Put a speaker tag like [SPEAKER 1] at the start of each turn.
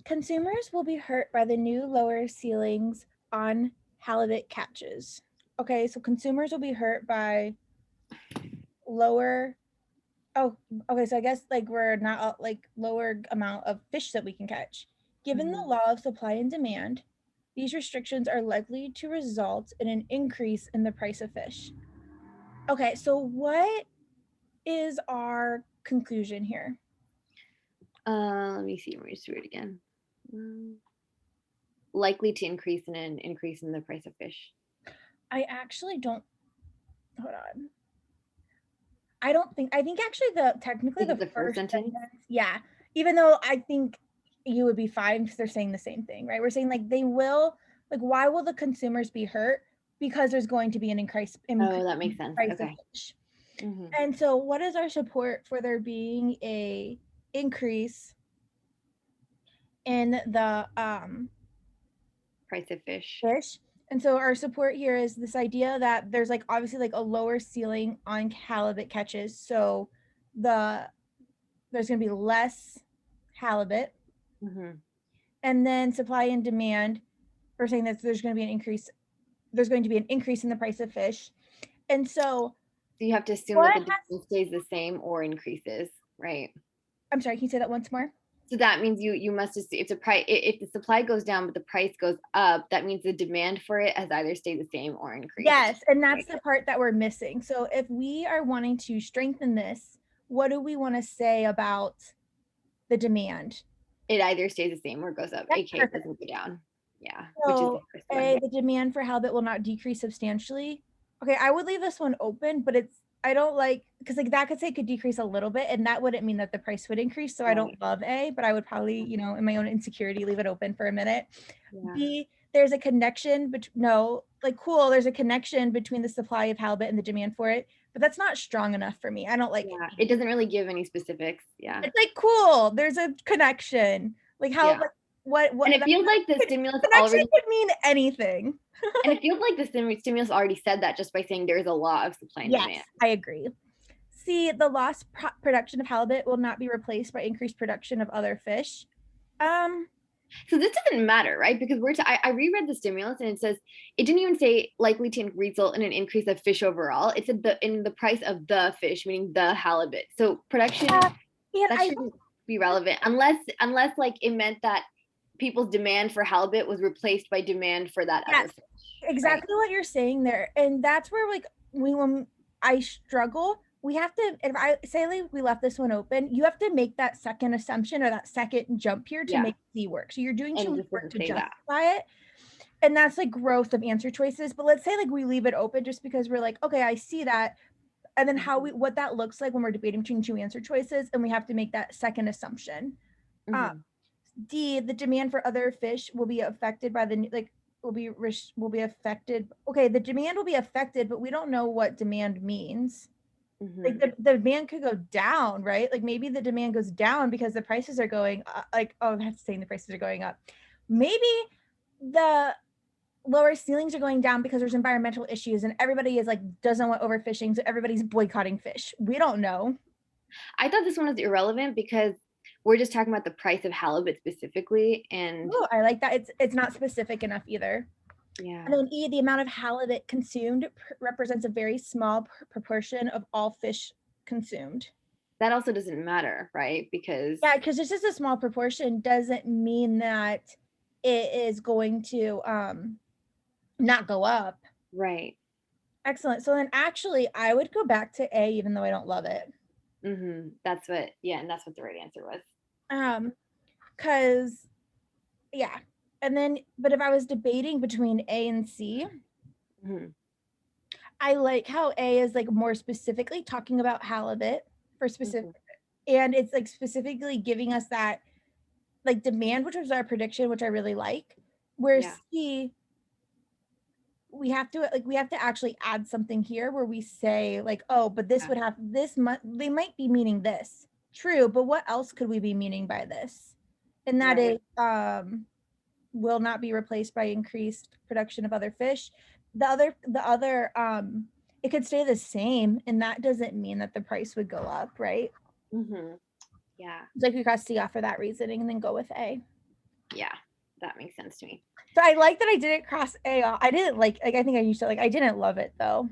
[SPEAKER 1] Consumers will be hurt by the new lower ceilings on halibut catches. Okay, so consumers will be hurt by lower. Oh, okay. So I guess like we're not like lower amount of fish that we can catch. Given the
[SPEAKER 2] Mhm.
[SPEAKER 1] law of supply and demand, these restrictions are likely to result in an increase in the price of fish. Okay, so what is our conclusion here?
[SPEAKER 2] Let me see. Let me just read it again. Mm, Likely to increase in an increase in the price of fish.
[SPEAKER 1] I actually don't. Hold on. I think actually technically
[SPEAKER 2] Is it
[SPEAKER 1] the
[SPEAKER 2] the first
[SPEAKER 1] first
[SPEAKER 2] sentence?
[SPEAKER 1] sentence, yeah. Even though I think you would be fine because they're saying the same thing, right? We're saying like they will, like, why will the consumers be hurt? Because there's going to be an
[SPEAKER 2] Oh,
[SPEAKER 1] increase
[SPEAKER 2] that
[SPEAKER 1] in
[SPEAKER 2] makes
[SPEAKER 1] the
[SPEAKER 2] sense.
[SPEAKER 1] price of
[SPEAKER 2] Okay.
[SPEAKER 1] fish.
[SPEAKER 2] hmm
[SPEAKER 1] And so what is our support for there being a increase in the
[SPEAKER 2] Price of fish.
[SPEAKER 1] fish? And so our support here is this idea that there's like obviously like a lower ceiling on halibut catches. So the there's going to be less halibut,
[SPEAKER 2] hmm
[SPEAKER 1] and then supply and demand, we're saying that there's going to be an increase, there's going to be an increase in the price of fish. And so
[SPEAKER 2] So you have to assume that
[SPEAKER 1] what
[SPEAKER 2] the
[SPEAKER 1] has,
[SPEAKER 2] demand stays the same or increases, right?
[SPEAKER 1] I'm sorry, can you say that once more?
[SPEAKER 2] So that means you must just if the price if the supply goes down but the price goes up, that means the demand for it has either stayed the same or increased.
[SPEAKER 1] Yes, and that's
[SPEAKER 2] Right.
[SPEAKER 1] the part that we're missing. So if we are wanting to strengthen this, what do we want to say about the demand?
[SPEAKER 2] It either stays the same or goes up,
[SPEAKER 1] That's
[SPEAKER 2] aka it
[SPEAKER 1] perfect.
[SPEAKER 2] doesn't go down. Yeah, which is the
[SPEAKER 1] So
[SPEAKER 2] first one.
[SPEAKER 1] A, the demand for halibut will not decrease substantially. Okay, I would leave this one open, but it's I don't like because like that could say it could decrease a little bit, and that wouldn't mean that the price would increase. So I don't
[SPEAKER 2] Right.
[SPEAKER 1] love A, but I would probably, in my own insecurity, leave it open for a minute.
[SPEAKER 2] Yeah.
[SPEAKER 1] B, there's a connection, but no, like cool, there's a connection between the supply of halibut and the demand for it, but that's not strong enough for me. I don't like it.
[SPEAKER 2] Yeah. It doesn't really give any specifics. Yeah.
[SPEAKER 1] It's like cool, there's a connection. Like how
[SPEAKER 2] Yeah.
[SPEAKER 1] like
[SPEAKER 2] And
[SPEAKER 1] what
[SPEAKER 2] it
[SPEAKER 1] that
[SPEAKER 2] feels like the stimulus
[SPEAKER 1] connection
[SPEAKER 2] already
[SPEAKER 1] could mean anything.
[SPEAKER 2] and it feels like the stimulus already said that just by saying there's a law of supply and demand.
[SPEAKER 1] Yes, I agree. C, the lost production of halibut will not be replaced by increased production of other fish. Um,
[SPEAKER 2] So this doesn't matter, right? Because I reread the stimulus and it says it didn't even say likely to result in an increase of fish overall. It said the in the price of the fish, meaning the halibut. So production
[SPEAKER 1] yeah, and
[SPEAKER 2] that
[SPEAKER 1] I
[SPEAKER 2] shouldn't be relevant unless like it meant that people's demand for halibut was replaced by demand for that other
[SPEAKER 1] yes,
[SPEAKER 2] fish, right?
[SPEAKER 1] exactly what you're saying there, and that's where like when I struggle, we have to. If I say like we left this one open, you have to make that second assumption or that second jump here to
[SPEAKER 2] Yeah,
[SPEAKER 1] make C work. So you're doing
[SPEAKER 2] and
[SPEAKER 1] too
[SPEAKER 2] it
[SPEAKER 1] much
[SPEAKER 2] just
[SPEAKER 1] work
[SPEAKER 2] doesn't
[SPEAKER 1] to
[SPEAKER 2] say that.
[SPEAKER 1] justify it. And that's like growth of answer choices. But let's say like we leave it open just because we're like, okay, I see that. And then how
[SPEAKER 2] Mhm,
[SPEAKER 1] we what that looks like when we're debating between two answer choices, and we have to make that second assumption. Uh,
[SPEAKER 2] mhm.
[SPEAKER 1] D, the demand for other fish will be affected by the like will be affected. Okay, the demand will be affected, but we don't know what demand means. Like
[SPEAKER 2] Mhm.
[SPEAKER 1] the demand could go down, right? Like maybe the demand goes down because the prices are going like oh, that's saying the prices are going up. Maybe the lower ceilings are going down because there's environmental issues and everybody is like doesn't want overfishing, so everybody's boycotting fish. We don't know.
[SPEAKER 2] I thought this one was irrelevant because we're just talking about the price of halibut specifically, and
[SPEAKER 1] Oh, I like that. It's not specific enough either. And
[SPEAKER 2] yeah,
[SPEAKER 1] then E, the amount of halibut consumed represents a very small proportion of all fish consumed.
[SPEAKER 2] that also doesn't matter, right? Because
[SPEAKER 1] Yeah, because this is a small proportion doesn't mean that it is going to not go up.
[SPEAKER 2] right.
[SPEAKER 1] Excellent. So then actually I would go back to A even though I don't love it.
[SPEAKER 2] That's what, yeah, and that's what the right answer was.
[SPEAKER 1] Um, because yeah. And then but if I was debating between A and C,
[SPEAKER 2] hmm
[SPEAKER 1] I like how A is like more specifically talking about halibut for specific,
[SPEAKER 2] hmm
[SPEAKER 1] and it's like specifically giving us that like demand, which was our prediction, which I really like. Where
[SPEAKER 2] Yeah,
[SPEAKER 1] C, we have to actually add something here where we say like, oh, but this
[SPEAKER 2] yeah,
[SPEAKER 1] would have this they might be meaning this. True, but what else could we be meaning by this? And that
[SPEAKER 2] right.
[SPEAKER 1] is will not be replaced by increased production of other fish. The other it could stay the same, and that doesn't mean that the price would go up, right?
[SPEAKER 2] hmm Yeah.
[SPEAKER 1] So if you cross C off for that reasoning and then go with A.
[SPEAKER 2] Yeah, that makes sense to me.
[SPEAKER 1] So I like that I didn't cross A off. I didn't like I think I used to like I didn't love it though.